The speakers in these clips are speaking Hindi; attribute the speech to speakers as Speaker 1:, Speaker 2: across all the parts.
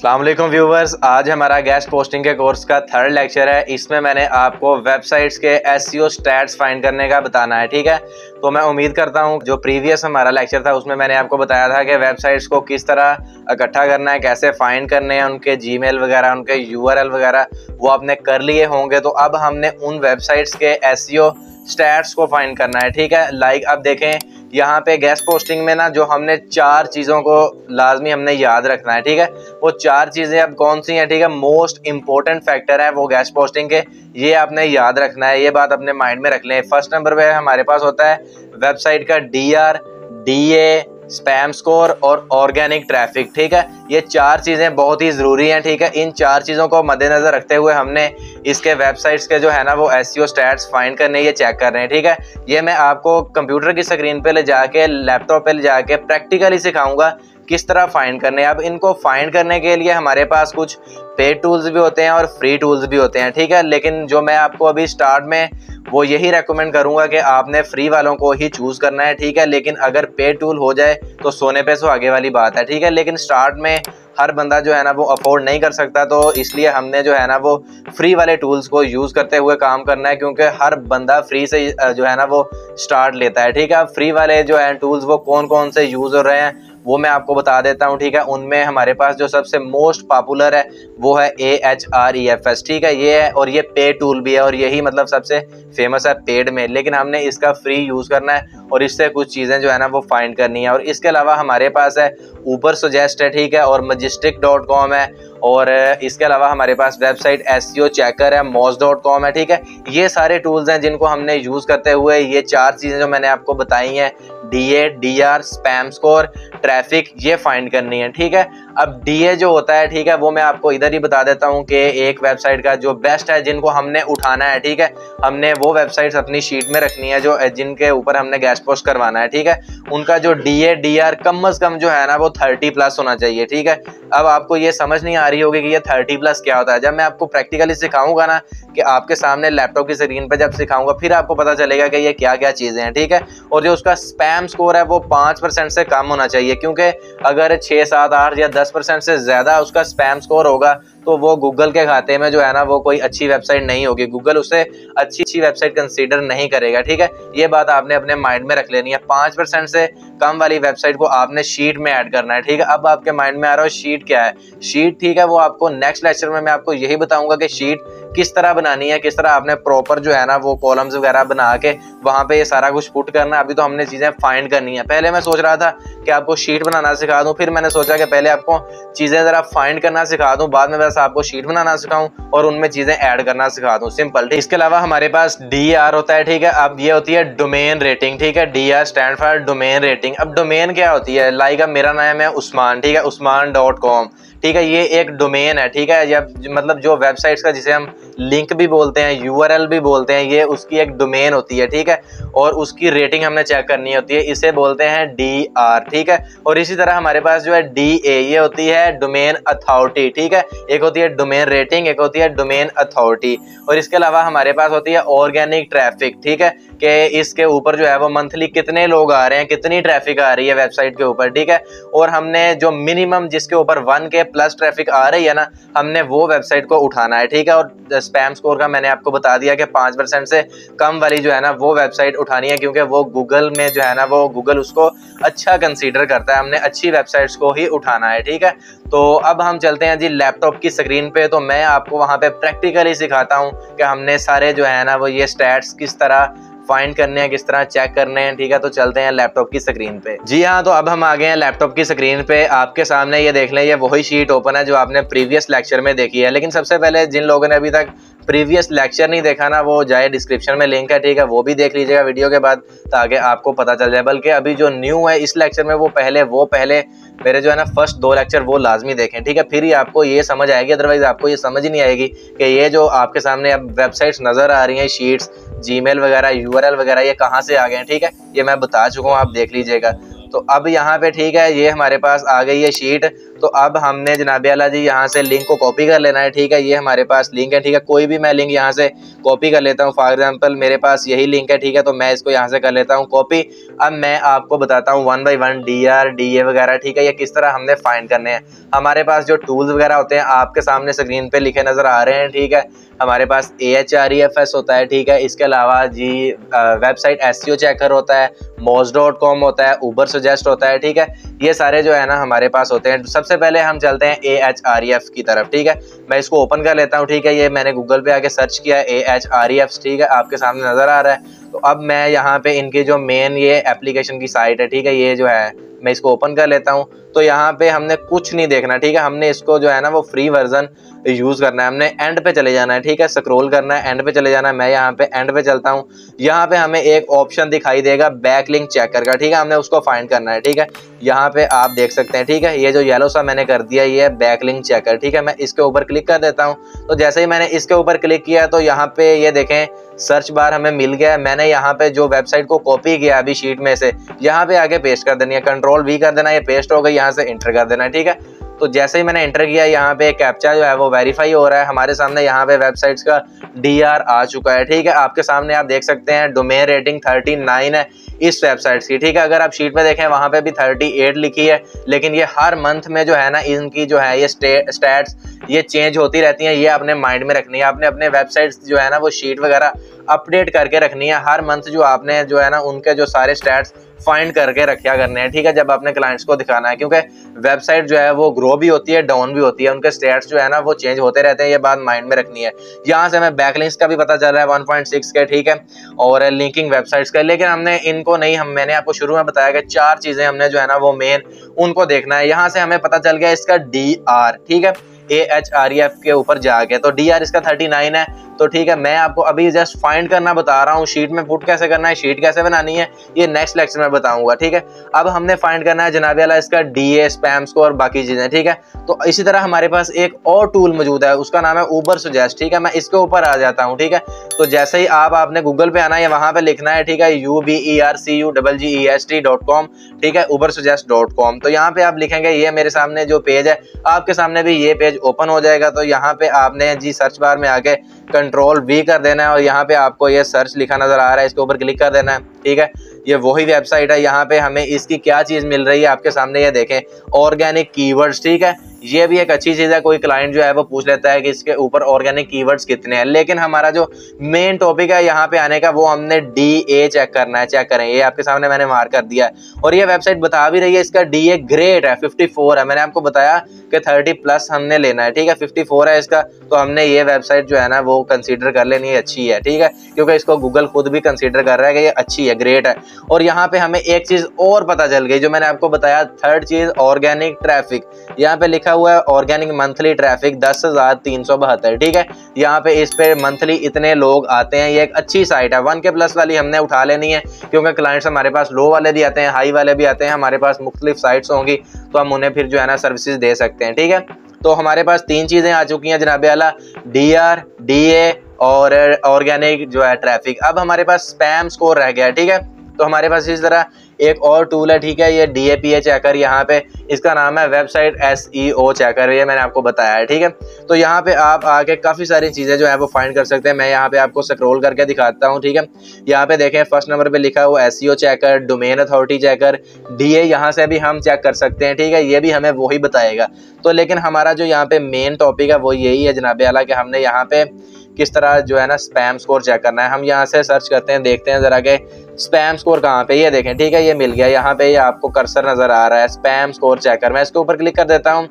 Speaker 1: अस्सलाम वालेकुम व्यूवर्स, आज हमारा गेस्ट पोस्टिंग के कोर्स का थर्ड लेक्चर है। इसमें मैंने आपको वेबसाइट्स के एसईओ स्टैट्स फाइंड करने का बताना है। ठीक है, तो मैं उम्मीद करता हूँ जो प्रीवियस हमारा लेक्चर था उसमें मैंने आपको बताया था कि वेबसाइट्स को किस तरह इकट्ठा करना है, कैसे फाइंड करने हैं, उनके जीमेल वगैरह, उनके यूआरएल वगैरह वो आपने कर लिए होंगे। तो अब हमने उन वेबसाइट्स के एसईओ स्टैट्स को फाइंड करना है। ठीक है, लाइक अब देखें यहाँ पे गेस्ट पोस्टिंग में ना जो हमने 4 चीज़ों को लाजमी हमने याद रखना है। ठीक है, वो 4 चीज़ें अब कौन सी हैं? ठीक है, मोस्ट इंपॉर्टेंट फैक्टर है वो गेस्ट पोस्टिंग के, ये आपने याद रखना है, ये बात अपने माइंड में रख लें। फर्स्ट नंबर पे हमारे पास होता है वेबसाइट का डीआर, डीए, स्पैम स्कोर और ऑर्गेनिक ट्रैफिक। ठीक है, ये 4 चीज़ें बहुत ही ज़रूरी हैं। ठीक है, इन 4 चीज़ों को मद्देनज़र रखते हुए हमने इसके वेबसाइट्स के जो है ना वो एसईओ स्टैट्स फाइंड करने, ये चेक कर रहे हैं। ठीक है, ये मैं आपको कंप्यूटर की स्क्रीन पे ले जाके, लैपटॉप पे ले जाके प्रैक्टिकली सिखाऊंगा किस तरह फाइंड करने। अब इनको फाइंड करने के लिए हमारे पास कुछ पेड टूल्स भी होते हैं और फ्री टूल्स भी होते हैं। ठीक है, लेकिन जो मैं आपको अभी स्टार्ट में वो यही रेकमेंड करूंगा कि आपने फ्री वालों को ही चूज़ करना है। ठीक है, लेकिन अगर पेड टूल हो जाए तो सोने पे सुहागे वाली बात है। ठीक है, लेकिन स्टार्ट में हर बंदा जो है ना वो अफोर्ड नहीं कर सकता, तो इसलिए हमने जो है ना वो फ्री वाले टूल्स को यूज़ करते हुए काम करना है, क्योंकि हर बंदा फ्री से जो है ना वो स्टार्ट लेता है। ठीक है, फ्री वाले जो है टूल्स वो कौन कौन से यूज़ हो रहे हैं वो मैं आपको बता देता हूँ। ठीक है, उनमें हमारे पास जो सबसे मोस्ट पॉपुलर है वो है AHREFS। ठीक है, ये है और ये पेड टूल भी है और यही मतलब सबसे फेमस है पेड में, लेकिन हमने इसका फ्री यूज़ करना है और इससे कुछ चीज़ें जो है ना वो फाइंड करनी है। और इसके अलावा हमारे पास है ऊबर सजेस्ट है। ठीक है, और majestic.com है, और इसके अलावा हमारे पास वेबसाइट एसईओ चेकर है, moz.com है। ठीक है, ये सारे टूल्स हैं जिनको हमने यूज़ करते हुए ये 4 चीज़ें जो मैंने आपको बताई हैं, DA, DR, spam score, traffic, ये फाइंड करनी है। ठीक है, अब डीए जो होता है, ठीक है, वो मैं आपको इधर ही बता देता हूँ कि एक वेबसाइट का जो बेस्ट है जिनको हमने उठाना है। ठीक है, हमने वो वेबसाइट्स अपनी शीट में रखनी है जो जिनके ऊपर हमने गेस्ट पोस्ट करवाना है। ठीक है, उनका जो डीए, डीआर कम से कम जो है ना वो 30+ होना चाहिए। ठीक है, अब आपको ये समझ नहीं आ रही होगी कि ये 30+ क्या होता है। जब मैं आपको प्रैक्टिकली सिखाऊंगा ना कि आपके सामने लैपटॉप की स्क्रीन पे जब सिखाऊंगा फिर आपको पता चलेगा कि ये क्या क्या चीज़ें हैं। ठीक है, और जो उसका स्पैम स्कोर है वो 5% से कम होना चाहिए, क्योंकि अगर 6, 7, 8 या 10% से ज़्यादा उसका स्पैम स्कोर होगा तो वो गूगल के खाते में जो है ना वो कोई अच्छी वेबसाइट नहीं होगी, गूगल उसे अच्छी वेबसाइट कंसीडर नहीं करेगा। ठीक है, ये बात आपने अपने माइंड में रख लेनी है। 5% से कम वाली वेबसाइट को आपने शीट में ऐड करना है। ठीक है, अब आपके माइंड में आ रहा है शीट क्या है? शीट, ठीक है, वो आपको नेक्स्ट लेक्चर में मैं आपको यही बताऊंगा कि शीट किस तरह बनानी है, किस तरह आपने प्रॉपर जो है ना वो कॉलम्स वगैरह बना के वहाँ पे ये सारा कुछ पुट करना है। अभी तो हमने चीज़ें फाइंड करनी है। पहले मैं सोच रहा था कि आपको शीट बनाना सिखा दूं, फिर मैंने सोचा कि पहले आपको चीज़ें ज़रा फाइंड करना सिखा दूं, बाद में बस आपको शीट बनाना सिखाऊं और उनमें चीज़ें ऐड करना सिखा दूं, सिंपल। इसके अलावा हमारे पास डीआर होता है। ठीक है, अब ये होती है डोमेन रेटिंग। ठीक है, DR stand for domain rating. अब डोमेन क्या होती है? लाइक अब मेरा नाम है उस्मान, ठीक है, usman.com। ठीक है, ये एक डोमेन है। ठीक है, जब मतलब जो वेबसाइट्स का जिसे हम लिंक भी बोलते हैं, यूआरएल भी बोलते हैं, ये उसकी एक डोमेन होती है। ठीक है, और उसकी रेटिंग हमने चेक करनी होती है, इसे बोलते हैं डीआर। ठीक है, और इसी तरह हमारे पास जो है डीए, ये होती है डोमेन अथॉरिटी। ठीक है, एक होती है डोमेन रेटिंग, एक होती है डोमेन अथॉरिटी। और इसके अलावा हमारे पास होती है ऑर्गेनिक ट्रैफिक। ठीक है, कि इसके ऊपर जो है वो मंथली कितने लोग आ रहे हैं, कितनी ट्रैफिक आ रही है वेबसाइट के ऊपर। ठीक है, और हमने जो मिनिमम जिसके ऊपर 1K+ ट्रैफिक आ रही है ना, हमने वो वेबसाइट को उठाना है। ठीक है, और स्पैम स्कोर का मैंने आपको बता दिया कि 5% से कम वाली जो है ना वो वेबसाइट उठानी है, क्योंकि वो गूगल में जो है ना वो गूगल उसको अच्छा कंसीडर करता है। हमने अच्छी वेबसाइट्स को ही उठाना है। ठीक है, तो अब हम चलते हैं जी लैपटॉप की स्क्रीन पे, तो मैं आपको वहाँ पे प्रैक्टिकली सिखाता हूँ कि हमने सारे जो है ना वो ये स्टैट्स किस तरह फाइंड करने हैं, किस तरह चेक करने हैं। ठीक है, तो चलते हैं लैपटॉप की स्क्रीन पे। जी हाँ, तो अब हम आ गए हैं लैपटॉप की स्क्रीन पे। आपके सामने ये देख लें, ये वही शीट ओपन है जो आपने प्रीवियस लेक्चर में देखी है। लेकिन सबसे पहले जिन लोगों ने अभी तक प्रीवियस लेक्चर नहीं देखा ना, वो जाए डिस्क्रिप्शन में लिंक है। ठीक है, वो भी देख लीजिएगा वीडियो के बाद, ताकि आपको पता चल जाए। बल्कि अभी जो न्यू है इस लेक्चर में वो पहले मेरे जो है ना फर्स्ट 2 लेक्चर वो लाजमी देखें। ठीक है, फिर ही आपको ये समझ आएगी, अदरवाइज आपको ये समझ ही नहीं आएगी कि ये जो आपके सामने अब वेबसाइट्स नज़र आ रही हैं, शीट्स, जीमेल वगैरह, यूआरएल वगैरह, ये कहाँ से आ गए हैं। ठीक है, ये मैं बता चुका हूँ, आप देख लीजिएगा। तो अब यहाँ पे ठीक है, ये हमारे पास आ गई है शीट। तो अब हमने जनाब आला जी यहाँ से लिंक को कॉपी कर लेना है, ठीक है। ये हमारे पास लिंक है, ठीक है। कोई भी मैं लिंक यहाँ से कॉपी कर लेता हूँ। फॉर एग्जांपल मेरे पास यही लिंक है, ठीक है, तो मैं इसको यहाँ से कर लेता हूँ कॉपी। अब मैं आपको बताता हूँ 1 बाय 1 DR DA वगैरह, ठीक है, ये किस तरह हमने फाइंड करने हैं। हमारे पास जो टूल्स वगैरह होते हैं आपके सामने स्क्रीन पे लिखे नज़र आ रहे हैं, ठीक है। हमारे पास AHREFS होता है, ठीक है। इसके अलावा जी वेबसाइट SEO चेकर होता है, moz.com होता है, उबर सजेस्ट होता है, ठीक है। ये सारे जो है ना हमारे पास होते हैं। सबसे पहले हम चलते हैं AHREF की तरफ, ठीक है। मैं इसको ओपन कर लेता हूँ, ठीक है। ये मैंने गूगल पे आके सर्च किया AHREF, ठीक है, आपके सामने नज़र आ रहा है। तो अब मैं यहाँ पे इनकी जो मेन ये एप्लीकेशन की साइट है, ठीक है, ये जो है मैं इसको ओपन कर लेता हूँ। तो यहाँ पे हमने कुछ नहीं देखना, ठीक है। हमने इसको जो है ना वो फ्री वर्जन यूज़ करना है। हमने एंड पे चले जाना है, ठीक है, स्क्रॉल करना है, एंड पे चले जाना है। मैं यहाँ पे एंड पे चलता हूँ। यहाँ पे हमें एक ऑप्शन दिखाई देगा बैकलिंक चेकर का, ठीक है। हमने उसको फाइंड करना है, ठीक है। यहाँ पे आप देख सकते हैं, ठीक है, ये जो येलो सा मैंने कर दिया ये है बैकलिंक चेकर, ठीक है। मैं इसके ऊपर क्लिक कर देता हूँ। तो जैसे ही मैंने इसके ऊपर क्लिक किया तो यहाँ पे ये देखें सर्च बार हमें मिल गया। मैंने यहाँ पे जो वेबसाइट को कॉपी किया अभी शीट में से, यहाँ पे आके पेस्ट कर देनी है, Ctrl+V कर देना, ये पेस्ट हो गई, यहाँ से इंटर कर देना है, ठीक है। तो जैसे ही मैंने एंटर किया यहाँ पे कैप्चा जो है वो वेरीफाई हो रहा है हमारे सामने। यहाँ पे वेबसाइट्स का DR आ चुका है, ठीक है। आपके सामने आप देख सकते हैं डोमेन रेटिंग 39 है इस वेबसाइट्स की, ठीक है। अगर आप शीट पे देखें वहाँ पे भी 38 लिखी है, लेकिन ये हर मंथ में जो है ना इनकी जो है ये स्टैट्स ये चेंज होती रहती हैं। ये आपने माइंड में रखनी है। आपने अपने वेबसाइट्स जो है ना वो शीट वगैरह अपडेट करके रखनी है। हर मंथ जो आपने जो है ना उनके जो सारे स्टैट्स फाइंड करके रखा करने हैं, ठीक है, जब आपने क्लाइंट्स को दिखाना है। क्योंकि वेबसाइट जो है वो ग्रो भी होती है, डाउन भी होती है, उनके स्टैट्स जो है ना वो चेंज होते रहते हैं। ये बात माइंड में रखनी है। यहाँ से हमें बैकलिंक्स का भी पता चल रहा है 1.6 के, ठीक है, और लिंकिंग वेबसाइट्स का। लेकिन हमने इनको नहीं, मैंने आपको शुरू में बताया कि 4 चीजें हमने जो है ना वो मेन उनको देखना है। यहाँ से हमें पता चल गया इसका DR, ठीक है, AHREF के ऊपर जाके। तो DR इसका 39 है, तो ठीक है। मैं आपको अभी जस्ट फाइंड करना बता रहा हूँ। शीट में पुट कैसे करना है, शीट कैसे बनानी है, ये नेक्स्ट लेक्चर में बताऊंगा, ठीक है। अब हमने फाइंड करना है जनाब वाला इसका DA, स्पैम स्कोर, बाकी चीजें, ठीक है। तो इसी तरह हमारे पास एक और टूल मौजूद है, उसका नाम है उबर सजेस्ट, ठीक है। मैं इसके ऊपर आ जाता हूँ, ठीक है। तो जैसे ही आपने गूगल पे आना है, वहां पे लिखना है, ठीक है, ubercugest.com, ठीक है, ubersuggest.com। तो यहाँ पे आप लिखेंगे, ये मेरे सामने जो पेज है, आपके सामने भी ये पेज ओपन हो जाएगा। तो यहाँ पे आपने जी सर्च बार में आके Ctrl+V कर देना है और यहाँ पे आपको ये सर्च लिखा नजर आ रहा है, इसके ऊपर क्लिक कर देना है, ठीक है। ये वही वेबसाइट है। यहाँ पे हमें इसकी क्या चीज मिल रही है आपके सामने, ये देखें, ऑर्गेनिक कीवर्ड्स, ठीक है। ये भी एक अच्छी चीज है। कोई क्लाइंट जो है वो पूछ लेता है कि इसके ऊपर ऑर्गेनिक कीवर्ड्स कितने हैं, लेकिन हमारा जो मेन टॉपिक है यहाँ पे आने का, वो हमने DA चेक करना है। चेक करें, ये आपके सामने मैंने मार्क कर दिया है और ये वेबसाइट बता भी रही है इसका DA ग्रेट है, 54 है। मैंने आपको बताया कि 30+ हमने लेना है, ठीक है, 54 है इसका। तो हमने ये वेबसाइट जो है ना वो कंसीडर कर लेनी है, अच्छी है, ठीक है, क्योंकि इसको गूगल खुद भी कंसीडर कर रहा है कि ये अच्छी है, ग्रेट है। और यहाँ पे हमें एक चीज और पता चल गई जो मैंने आपको बताया, थर्ड चीज ऑर्गेनिक ट्रैफिक। यहाँ पे लिखा हुआ है ऑर्गेनिक मंथली ट्रैफिक 10,372, ठीक है। यहाँ पे इस पे मंथली इतने लोग आते हैं। ये एक अच्छी साइट है। 1K+ वाली हमने उठा लेनी है, क्योंकि क्लाइंट्स हमारे पास लो वाले भी आते हैं, हाई वाले भी आते हैं। हमारे पास मुख्तलिफ साइट्स होंगी तो हम उन्हें फिर जो है ना सर्विसेज दे सकते हैं, ठीक है। तो हमारे पास 3 चीजें आ चुकी हैं जनाब आला, DR, DA और ऑर्गेनिक जो है ट्रैफिक। अब हमारे पास स्पैम स्कोर रह गया है, ठीक है। तो हमारे पास इस तरह एक और टूल है, ठीक है, ये DAPA चेकर। यहाँ पे इसका नाम है वेबसाइट SEO चेकर, ये मैंने आपको बताया है, ठीक है। तो यहाँ पे आप आके काफ़ी सारी चीज़ें जो है वो फाइंड कर सकते हैं। मैं यहाँ पे आपको स्क्रॉल करके दिखाता हूँ, ठीक है। यहाँ पे देखें फर्स्ट नंबर पे लिखा हुआ SEO checker, domain authority checker, DA यहाँ से भी हम चेक कर सकते हैं, ठीक है। ये भी हमें वही बताएगा। तो लेकिन हमारा जो यहाँ पे मेन टॉपिक है वो यही है जनाब आला कि हमने यहाँ पे किस तरह जो है ना स्पैम स्कोर चेक करना है। हम यहाँ से सर्च करते हैं, देखते हैं जरा के स्पैम स्कोर कहाँ पे, ये देखें, ठीक है, ये मिल गया। यहाँ पे ये आपको कर्सर नजर आ रहा है, स्पैम स्कोर चेकर। मैं इसके ऊपर क्लिक कर देता हूँ।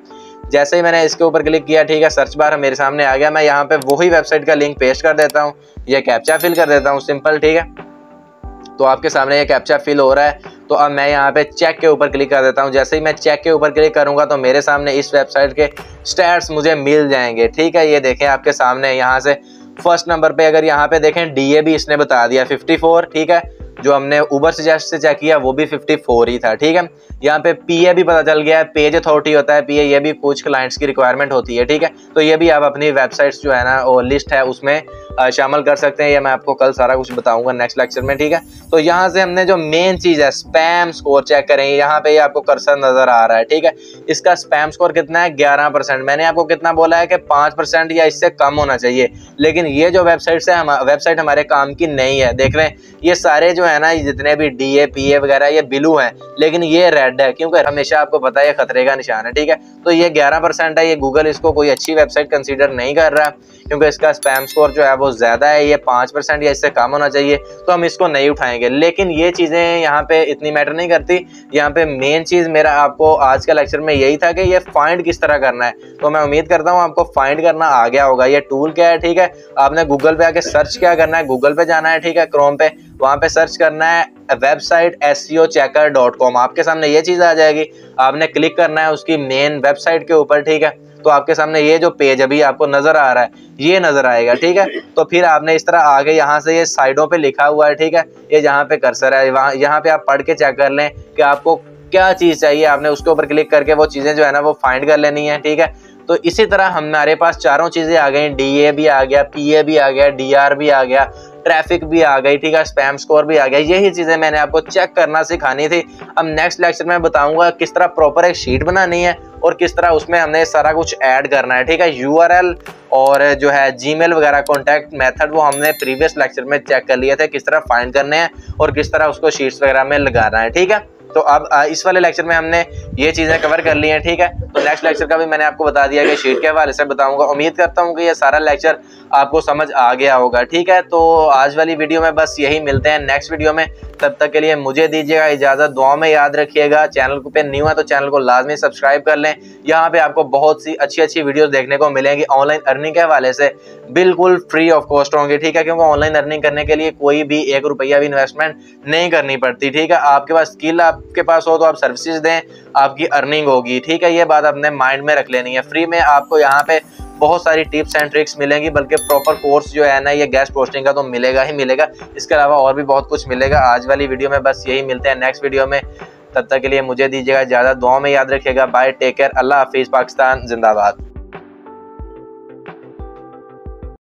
Speaker 1: जैसे ही मैंने इसके ऊपर क्लिक किया, ठीक है, सर्च बार मेरे सामने आ गया। मैं यहाँ पे वही वेबसाइट का लिंक पेस्ट कर देता हूँ, ये कैप्चा फिल कर देता हूँ, सिंपल, ठीक है। तो आपके सामने ये कैप्चा फिल हो रहा है। तो अब मैं यहाँ पे चेक के ऊपर क्लिक कर देता हूँ। जैसे ही मैं चेक के ऊपर क्लिक करूंगा तो मेरे सामने इस वेबसाइट के स्टैट्स मुझे मिल जाएंगे, ठीक है। ये देखें आपके सामने, यहाँ से फर्स्ट नंबर पे अगर यहाँ पे देखें DA भी इसने बता दिया 54, ठीक है। जो हमने उबर सजेस्ट से चेक किया वो भी 54 ही था, ठीक है। यहाँ पे PA भी पता चल गया है, पेज अथॉरिटी होता है PA, ये भी कुछ क्लाइंट्स की रिक्वायरमेंट होती है, ठीक है। तो ये भी आप अपनी वेबसाइट्स जो है ना वो लिस्ट है उसमें शामिल कर सकते हैं, ये मैं आपको कल सारा कुछ बताऊंगा नेक्स्ट लेक्चर में, ठीक है। तो यहाँ से हमने जो मेन चीज़ है स्पैम स्कोर चेक करें, यहाँ पे आपको कर्सर नजर आ रहा है, ठीक है। इसका स्पैम स्कोर कितना है, 11%। मैंने आपको कितना बोला है कि 5% या इससे कम होना चाहिए, लेकिन ये जो वेबसाइट हमारे काम की नहीं है। देख रहे हैं ये सारे जो है ना, जितने भी DA PA वगैरह ये ब्लू हैं, लेकिन ये रेड है, क्योंकि हमेशा आपको पता है ये खतरे का निशान है, ठीक है। तो ये 11% है, ये गूगल इसको कोई अच्छी वेबसाइट कंसीडर नहीं कर रहा, क्योंकि इसका स्पैम स्कोर जो है वो ज़्यादा है, ये 5% या इससे कम होना चाहिए, तो हम इसको नहीं उठाएंगे। लेकिन ये चीज़ें यहाँ पे इतनी मैटर नहीं करती। यहाँ पे मेन चीज़ मेरा आपको आज का लेक्चर में यही था कि ये फाइंड किस तरह करना है। तो मैं उम्मीद करता हूँ आपको फाइंड करना आ गया होगा। ये टूल क्या है, ठीक है, आपने गूगल पे आके सर्च क्या करना है, गूगल पे जाना है, ठीक है, क्रोम पे, वहाँ पे सर्च करना है वेबसाइट SEOchecker.com। आपके सामने ये चीज़ आ जाएगी, आपने क्लिक करना है उसकी मेन वेबसाइट के ऊपर, ठीक है। तो आपके सामने ये जो पेज अभी आपको नजर आ रहा है ये नजर आएगा, ठीक है। तो फिर आपने इस तरह आगे यहाँ से ये साइडों पे लिखा हुआ है, ठीक है, ये जहाँ पे कर्सर है वहाँ यहाँ पे आप पढ़ के चेक कर लें कि आपको क्या चीज़ चाहिए। आपने उसके ऊपर क्लिक करके वो चीज़ें जो है ना वो फाइंड कर लेनी है, ठीक है। तो इसी तरह हमारे पास चारों चीज़ें आ गई, DA भी आ गया, PA भी आ गया, DR भी आ गया, ट्रैफिक भी आ गई, ठीक है, स्पैम स्कोर भी आ गया। यही चीज़ें मैंने आपको चेक करना सिखानी थी। अब नेक्स्ट लेक्चर में बताऊंगा किस तरह प्रॉपर एक शीट बनानी है और किस तरह उसमें हमने सारा कुछ ऐड करना है, ठीक है। URL और जो है Gmail वगैरह कॉन्टैक्ट मेथड वो हमने प्रीवियस लेक्चर में चेक कर लिए थे, किस तरह फाइंड करने हैं और किस तरह उसको शीट्स वगैरह में लगाना है, ठीक है। तो अब इस वाले लेक्चर में हमने ये चीज़ें कवर कर ली हैं, ठीक है। तो नेक्स्ट लेक्चर का भी मैंने आपको बता दिया कि शीट के हवाले से बताऊंगा। उम्मीद करता हूँ कि ये सारा लेक्चर आपको समझ आ गया होगा, ठीक है। तो आज वाली वीडियो में बस यही, मिलते हैं नेक्स्ट वीडियो में। तब तक के लिए मुझे दीजिएगा इजाज़त, दुआ में याद रखिएगा। चैनल पे न्यू है तो चैनल को लाजमी सब्सक्राइब कर लें। यहाँ पे आपको बहुत सी अच्छी वीडियोस देखने को मिलेंगी ऑनलाइन अर्निंग के हवाले से, बिल्कुल फ्री ऑफ कॉस्ट होंगे, ठीक है। क्योंकि ऑनलाइन अर्निंग करने के लिए कोई भी 1 रुपया भी इन्वेस्टमेंट नहीं करनी पड़ती, ठीक है। आपके पास स्किल आपके पास हो तो आप सर्विसेज दें, आपकी अर्निंग होगी, ठीक है। ये बात अपने माइंड में रख लेनी है। फ्री में आपको यहाँ पे बहुत सारी टिप्स एंड ट्रिक्स मिलेंगी, बल्कि प्रॉपर कोर्स जो है ना ये गेस्ट पोस्टिंग का तो मिलेगा ही मिलेगा। इसके अलावा और भी बहुत कुछ मिलेगा। आज वाली वीडियो में बस यही, मिलते हैं नेक्स्ट वीडियो में। तब तक के लिए मुझे दीजिएगा इजाज़त, दुआ में याद रखिएगा। बाय, टेक केयर, अल्लाह हाफिज़, पाकिस्तान जिंदाबाद।